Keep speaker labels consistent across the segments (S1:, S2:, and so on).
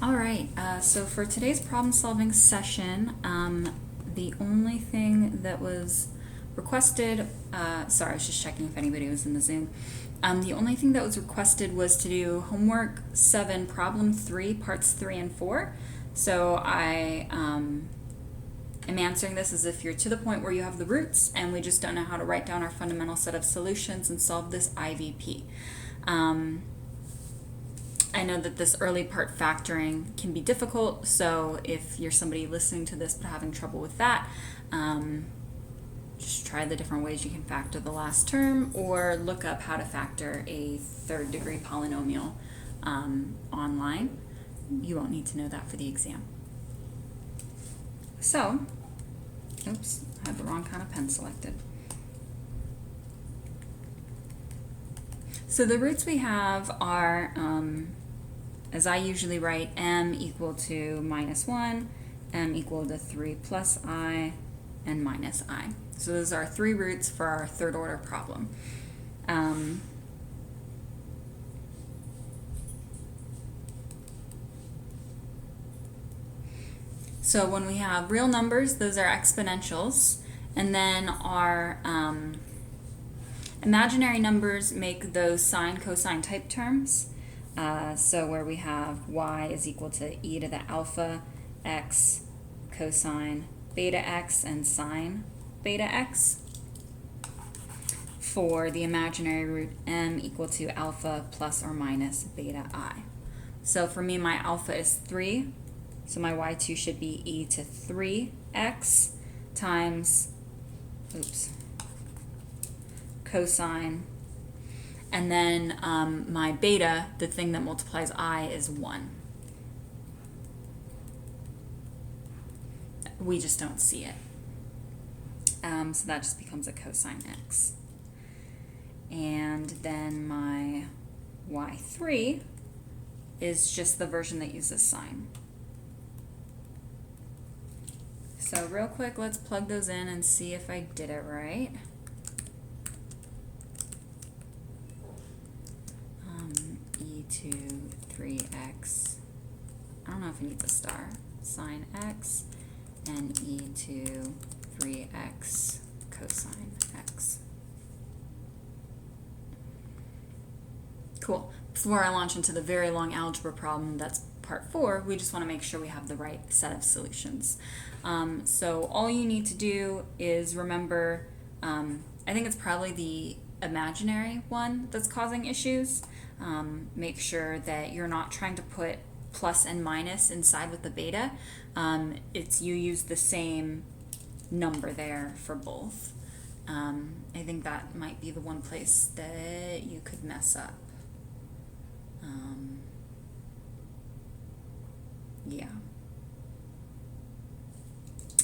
S1: All right, so for today's problem solving session, the only thing that was requested, sorry, I was just checking if anybody was in the Zoom. The only thing that was requested was to do homework 7, problem 3, parts 3 and 4. So I am answering this as if you're to the point where you have the roots and we just don't know how to write down our fundamental set of solutions and solve this IVP. I know that this early part factoring can be difficult, so if you're somebody listening to this but having trouble with that, just try the different ways you can factor the last term, or look up how to factor a third degree polynomial online. You won't need to know that for the exam. So, oops, I had the wrong kind of pen selected. So the roots we have are, as I usually write, m equal to minus 1, m equal to 3 plus I, and minus I. So those are our three roots for our third order problem. So when we have real numbers, those are exponentials, and then our imaginary numbers make those sine, cosine type terms. So where we have y is equal to e to the alpha x cosine beta x and sine beta x. For the imaginary root, m equal to alpha plus or minus beta I. So for me, my alpha is 3, so my y2 should be e to 3x times, cosine, and then my beta, the thing that multiplies I, is 1. We just don't see it. So that just becomes a cosine x. And then my y3 is just the version that uses sine. So real quick, let's plug those in and see if I did it right. E to 3x, I don't know if it needs a star, sine x, and e to 3x cosine x. Cool. Before I launch into the very long algebra problem that's part 4, we just want to make sure we have the right set of solutions. So all you need to do is remember, I think it's probably the imaginary one that's causing issues. Make sure that you're not trying to put plus and minus inside with the beta. It's you use the same number there for both. I think that might be the one place that you could mess up. Yeah.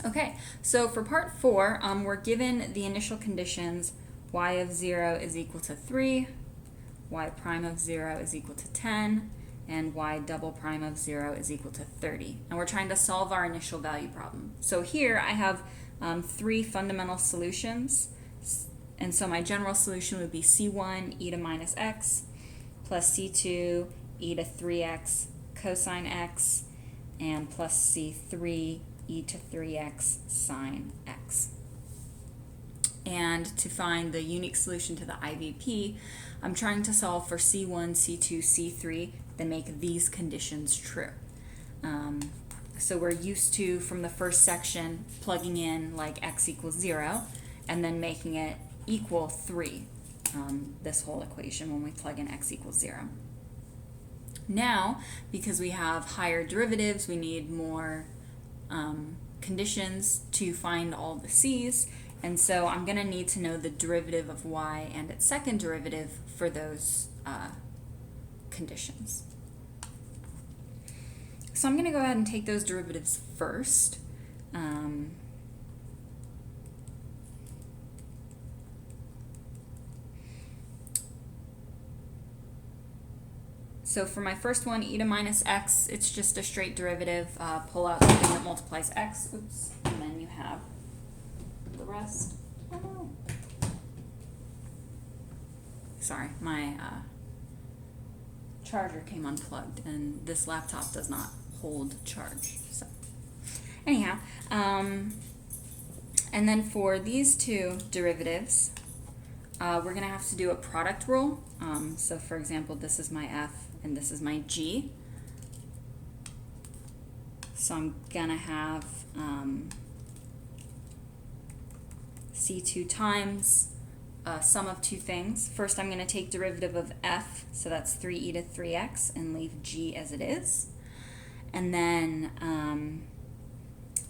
S1: Okay, so for part 4, we're given the initial conditions. Y of 0 is equal to 3, y prime of 0 is equal to 10, and y double prime of 0 is equal to 30. And we're trying to solve our initial value problem. So here I have 3 fundamental solutions. And so my general solution would be C1 e to minus x plus C2 e to 3x cosine x and plus C3 e to 3x sine x. And to find the unique solution to the IVP, I'm trying to solve for C1, C2, C3 that make these conditions true. So we're used to, from the first section, plugging in like x equals 0 and then making it equal 3, this whole equation when we plug in x equals 0. Now, because we have higher derivatives, we need more conditions to find all the c's, and so I'm going to need to know the derivative of y and its second derivative for those conditions. So I'm going to go ahead and take those derivatives first. So for my first one, e to minus x, it's just a straight derivative. Pull out something that multiplies x, and then you have the rest. Oh. Sorry, my charger came unplugged, and this laptop does not hold charge. So anyhow, and then for these two derivatives, we're going to have to do a product rule. So for example, this is my F and this is my G. So I'm going to have C2 times sum of two things. First, I'm going to take derivative of F, so that's 3e to 3x, and leave G as it is. And then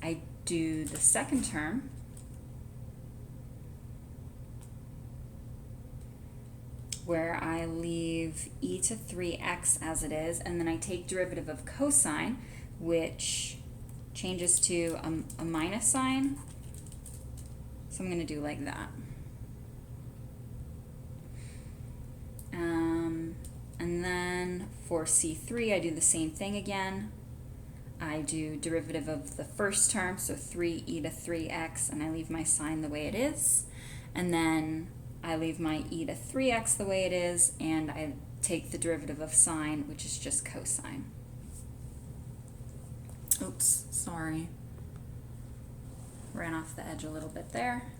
S1: I do the second term, where I leave e to 3x as it is, and then I take derivative of cosine, which changes to a minus sign. So I'm going to do like that. And then for C3, I do the same thing again. I do derivative of the first term, so 3e to 3x, and I leave my sign the way it is. And then I leave my e to 3x the way it is, and I take the derivative of sine, which is just cosine. Oops, sorry. Ran off the edge a little bit there.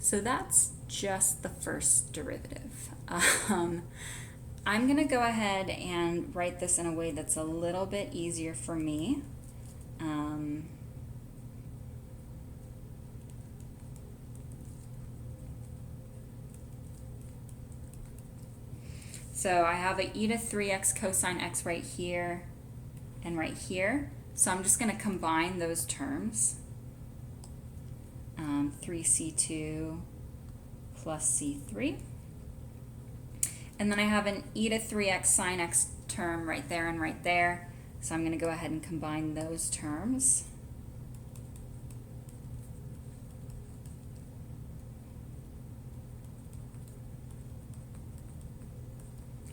S1: So that's just the first derivative. I'm going to go ahead and write this in a way that's a little bit easier for me. So I have a e to 3x cosine x right here and right here. So I'm just going to combine those terms. 3c2 plus c3. And then I have an e to 3x sine x term right there and right there. So I'm going to go ahead and combine those terms.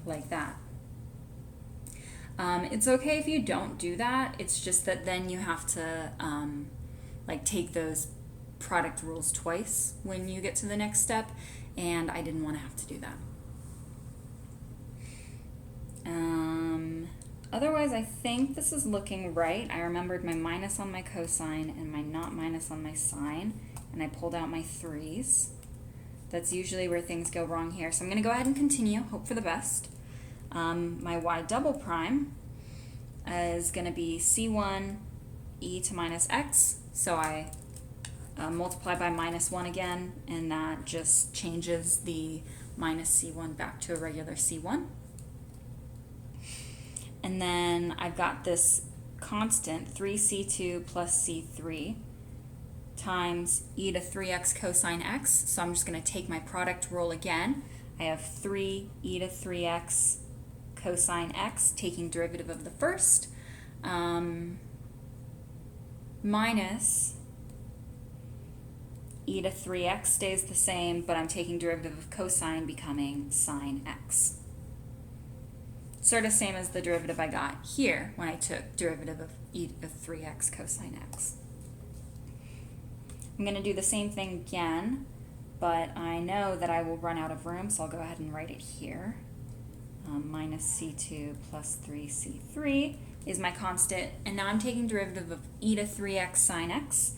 S1: Like that. It's okay if you don't do that. It's just that then you have to like take those product rules twice when you get to the next step, and I didn't want to have to do that. Otherwise, I think this is looking right. I remembered my minus on my cosine and my not minus on my sine, and I pulled out my 3's. That's usually where things go wrong here. So I'm going to go ahead and continue, hope for the best. My y double prime is going to be c1 e to minus x. So I multiply by minus 1 again, and that just changes the minus c1 back to a regular c1. And then I've got this constant 3c2 plus c3 times e to 3x cosine x. So I'm just going to take my product rule again. I have 3 e to 3x cosine x, taking derivative of the first, minus e to 3x stays the same, but I'm taking derivative of cosine, becoming sine x. Sort of same as the derivative I got here when I took derivative of e to 3x cosine x. I'm going to do the same thing again, but I know that I will run out of room, so I'll go ahead and write it here. Minus c2 plus 3c3 is my constant, and now I'm taking derivative of e to 3x sine x.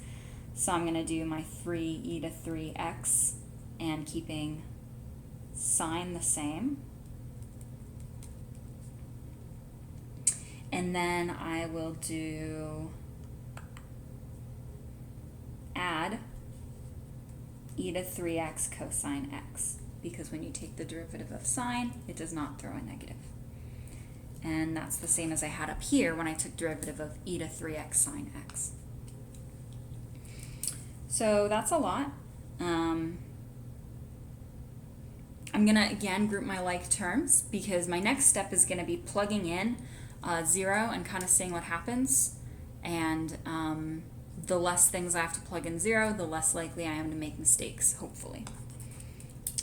S1: So I'm going to do my 3e to 3x and keeping sine the same. And then I will do add e to 3x cosine x, because when you take the derivative of sine, it does not throw a negative. And that's the same as I had up here when I took derivative of e to 3x sine x. So that's a lot. I'm going to again group my like terms, because my next step is going to be plugging in 0 and kind of seeing what happens. And the less things I have to plug in 0, the less likely I am to make mistakes, hopefully.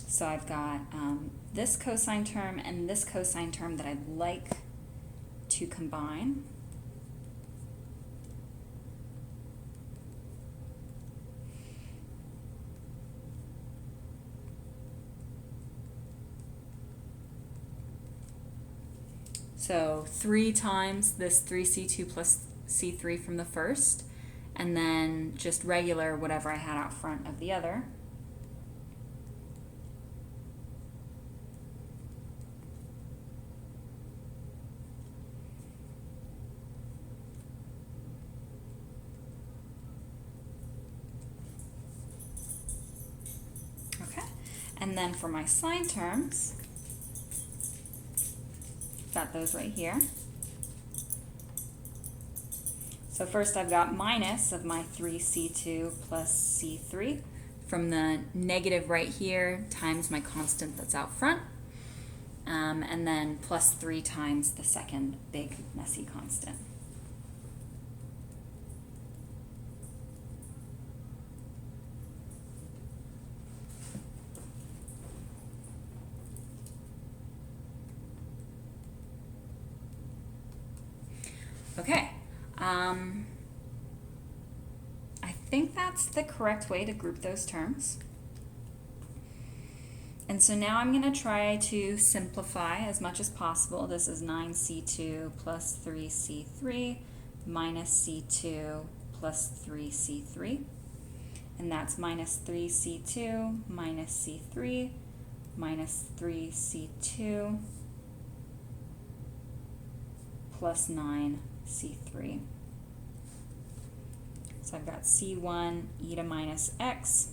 S1: So I've got this cosine term and this cosine term that I'd like to combine. So 3 times this 3c2 plus c3 from the first, and then just regular whatever I had out front of the other. Okay, and then for my sign terms, got those right here. So first I've got minus of my 3c2 plus c3 from the negative right here times my constant that's out front, and then plus 3 times the second big messy constant. Okay, I think that's the correct way to group those terms. And so now I'm going to try to simplify as much as possible. This is 9c2 plus 3c3 minus c2 plus 3c3. And that's minus 3c2 minus c3 minus 3c2 plus 9c3. So I've got c1 e to minus x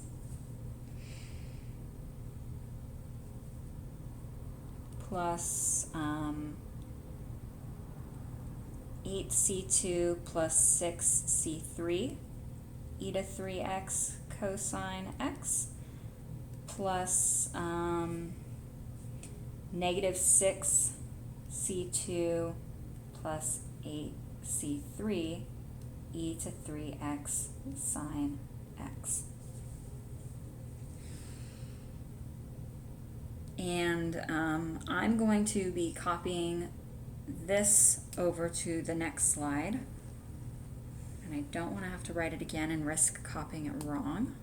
S1: plus 8c2 plus 6c3 e to 3x cosine x plus negative 6c2 plus 8c3 e to 3x sine x. And I'm going to be copying this over to the next slide. And I don't want to have to write it again and risk copying it wrong.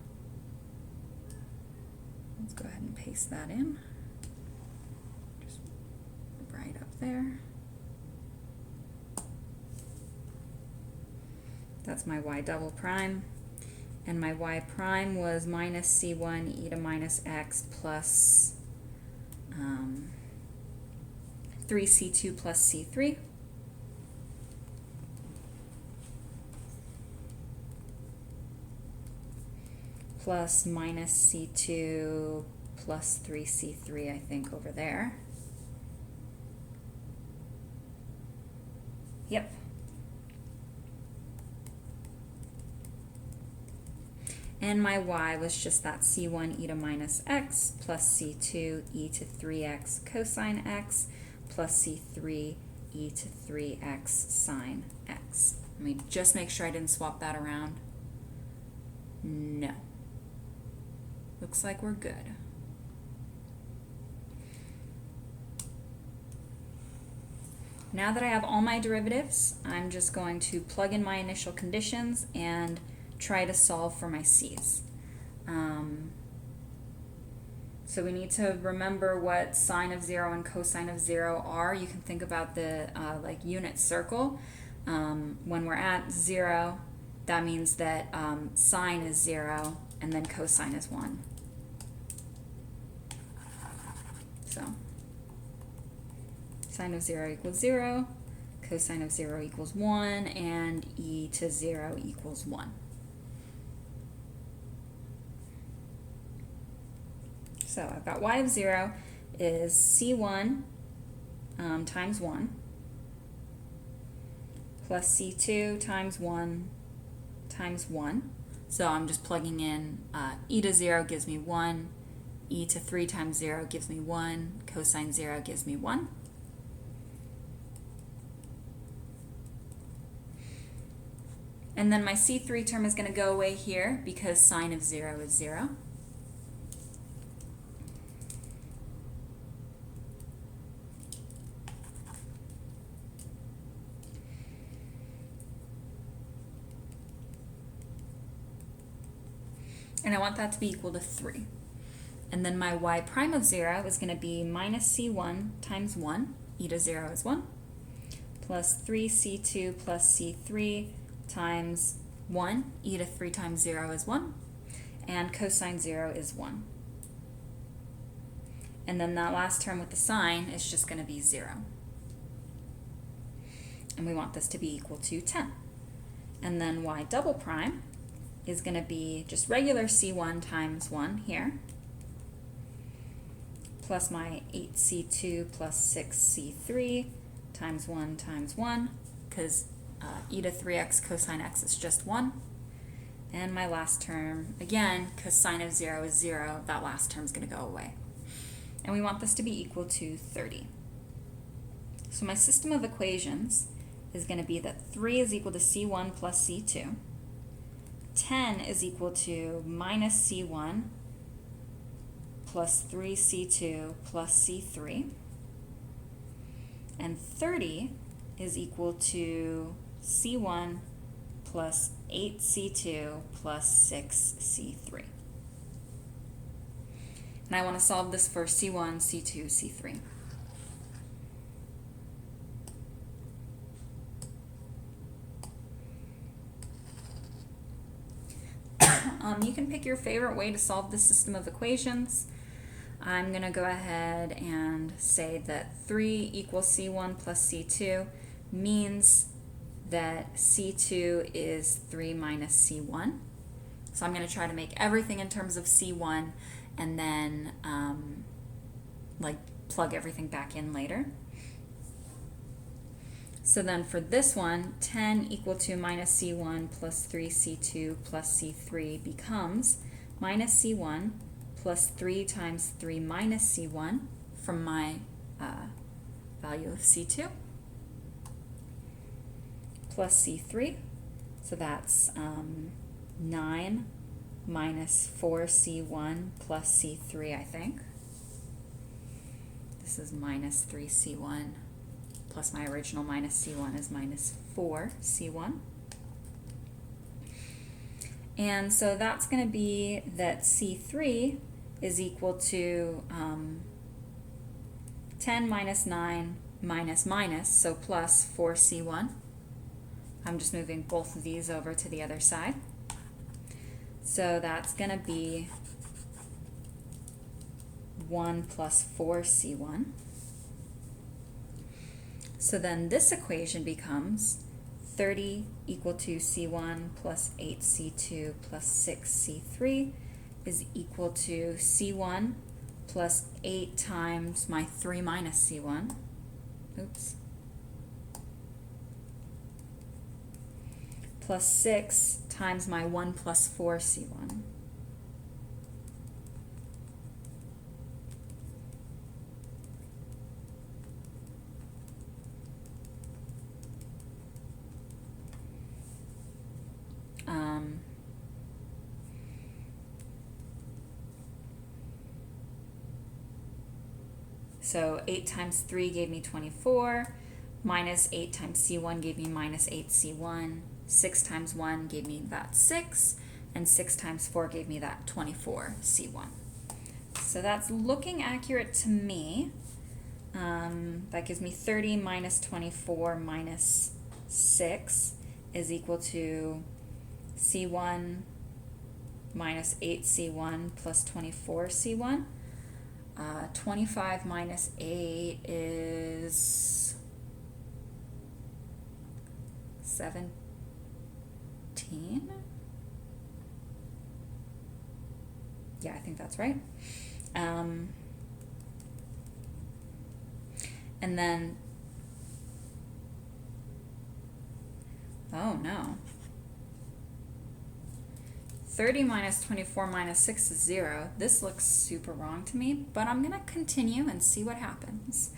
S1: Let's go ahead and paste that in. Just right up there. That's my y double prime. And my y prime was minus c1 e to minus x plus 3c2 plus c3. Plus minus c2 plus 3c3, I think, over there. Yep. And my y was just that c1 e to minus x plus c2 e to 3x cosine x plus c3 e to 3x sine x. Let me just make sure I didn't swap that around. No. Looks like we're good. Now that I have all my derivatives, I'm just going to plug in my initial conditions and try to solve for my c's. So we need to remember what sine of 0 and cosine of 0 are. You can think about the like unit circle. When we're at 0, that means that sine is 0 and then cosine is 1. So sine of 0 equals 0, cosine of 0 equals 1, and e to 0 equals 1. So I've got y of 0 is c1 times 1 plus c2 times 1 times 1. So I'm just plugging in e to 0 gives me 1, e to 3 times 0 gives me 1, cosine 0 gives me 1. And then my c3 term is going to go away here because sine of 0 is 0. And I want that to be equal to 3. And then my y prime of 0 is going to be minus c1 times 1, e to 0 is 1, plus 3c2 plus c3 times 1. E to 3 times 0 is 1. And cosine 0 is 1. And then that last term with the sign is just going to be 0. And we want this to be equal to 10. And then y double prime is going to be just regular c1 times 1 here, plus my 8c2 plus 6c3 times 1, because e to 3x cosine x is just 1. And my last term, again, because sine of 0 is 0, that last term is going to go away. And we want this to be equal to 30. So my system of equations is going to be that 3 is equal to c1 plus c2, 10 is equal to minus c1 plus 3c2 plus c3, and 30 is equal to c1 plus 8c2 plus 6c3. And I want to solve this for c1, c2, c3. You can pick your favorite way to solve this system of equations. I'm going to go ahead and say that 3 equals c1 plus c2 means that c2 is 3 minus c1. So I'm going to try to make everything in terms of c1 and then plug everything back in later. So then for this one, 10 equal to minus c1 plus 3c2 plus c3 becomes minus c1 plus 3 times 3 minus c1 from my value of c2 plus c3. So that's 9 minus 4c1 plus c3, I think. This is minus 3c1 plus my original minus c1 is minus 4c1. And so that's going to be that c3 is equal to 10 minus 9 minus minus, so plus 4c1. I'm just moving both of these over to the other side. So that's going to be 1 plus 4c1. So then this equation becomes 30 equal to c1 plus 8c2 plus 6c3 is equal to c1 plus 8 times my 3 minus c1. Oops. Plus 6 times my 1 plus 4c1. So 8 times 3 gave me 24, minus 8 times c1 gave me minus 8c1, 6 times 1 gave me that 6, and 6 times 4 gave me that 24c1. So that's looking accurate to me. That gives me 30 minus 24 minus 6 is equal to c1 minus 8c1 plus 24c1. 25 minus 8 is 17. Yeah, I think that's right. And then, oh no. 30 minus 24 minus 6 is 0. This looks super wrong to me, but I'm going to continue and see what happens.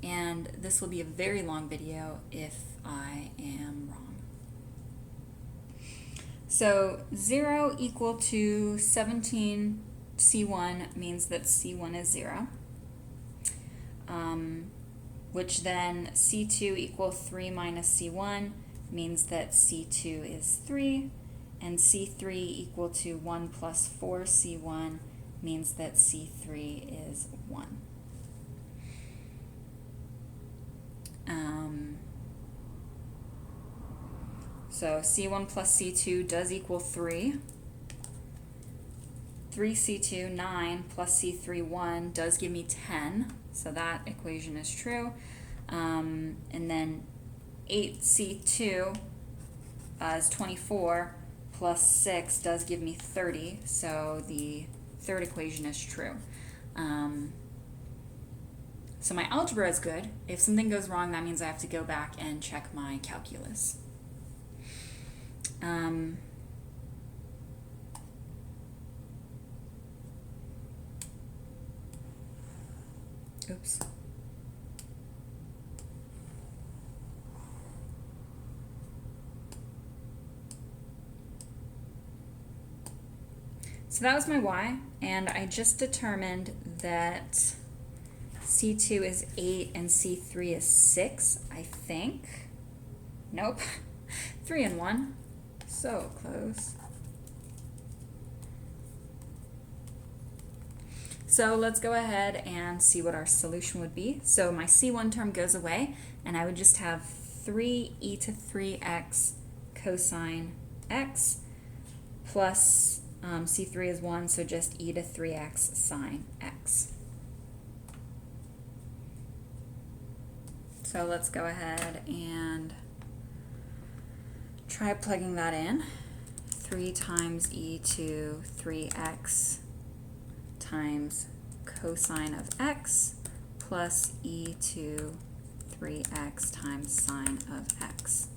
S1: And this will be a very long video if I am wrong. So 0 equal to 17 C1 means that C1 is 0, which then C2 equal 3 minus C1 means that C2 is 3, and C3 equal to 1 plus 4 C1 means that C3 is 1. So C1 plus C2 does equal 3. 3C2, 9, plus C3, 1 does give me 10. So that equation is true. And then 8C2 is 24, plus 6 does give me 30. So the third equation is true. So my algebra is good. If something goes wrong, that means I have to go back and check my calculus. Oops. So that was my y, and I just determined that C2 is 8 and C3 is 6, I think. Nope. 3 and 1. So close. So let's go ahead and see what our solution would be. So my C1 term goes away, and I would just have 3e to 3x cosine x plus C3 is 1, so just e to 3x sine x. So let's go ahead and try plugging that in. 3 times e to 3x times cosine of x plus e to 3x times sine of x.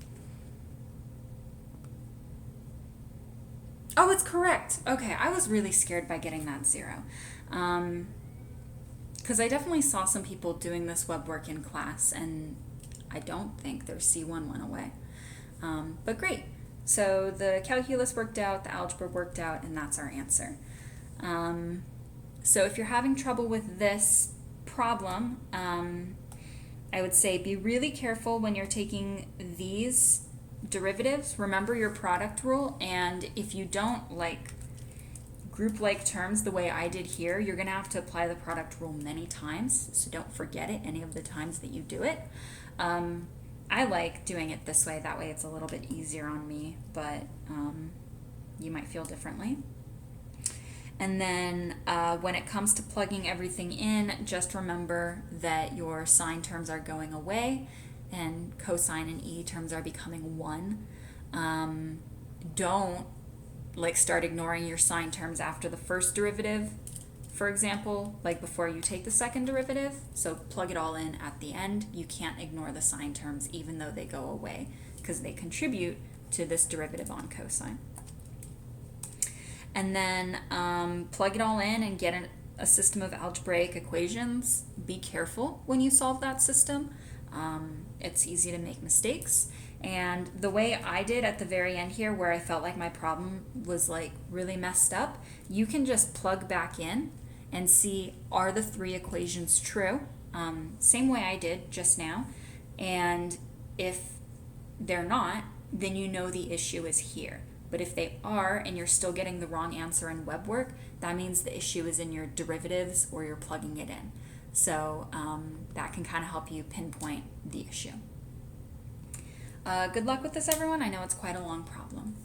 S1: Oh, it's correct. Okay, I was really scared by getting that 0. Because I definitely saw some people doing this web work in class, and I don't think their C1 went away. But great. So the calculus worked out, the algebra worked out, and that's our answer. So if you're having trouble with this problem, I would say be really careful when you're taking these derivatives. Remember your product rule, and if you don't group like terms the way I did here, you're going to have to apply the product rule many times, so don't forget it any of the times that you do it. I like doing it this way, that way it's a little bit easier on me, but you might feel differently. And then when it comes to plugging everything in, just remember that your sine terms are going away and cosine and e terms are becoming 1. Don't start ignoring your sine terms after the first derivative, for example, before you take the second derivative. So plug it all in at the end. You can't ignore the sine terms even though they go away, because they contribute to this derivative on cosine. And then plug it all in and get a system of algebraic equations. Be careful when you solve that system. It's easy to make mistakes. And the way I did at the very end here, where I felt like my problem was really messed up, you can just plug back in and see, are the 3 equations true? Same way I did just now. And if they're not, then you know the issue is here. But if they are, and you're still getting the wrong answer in web work, that means the issue is in your derivatives or you're plugging it in. So that can kind of help you pinpoint the issue. Good luck with this, everyone. I know it's quite a long problem.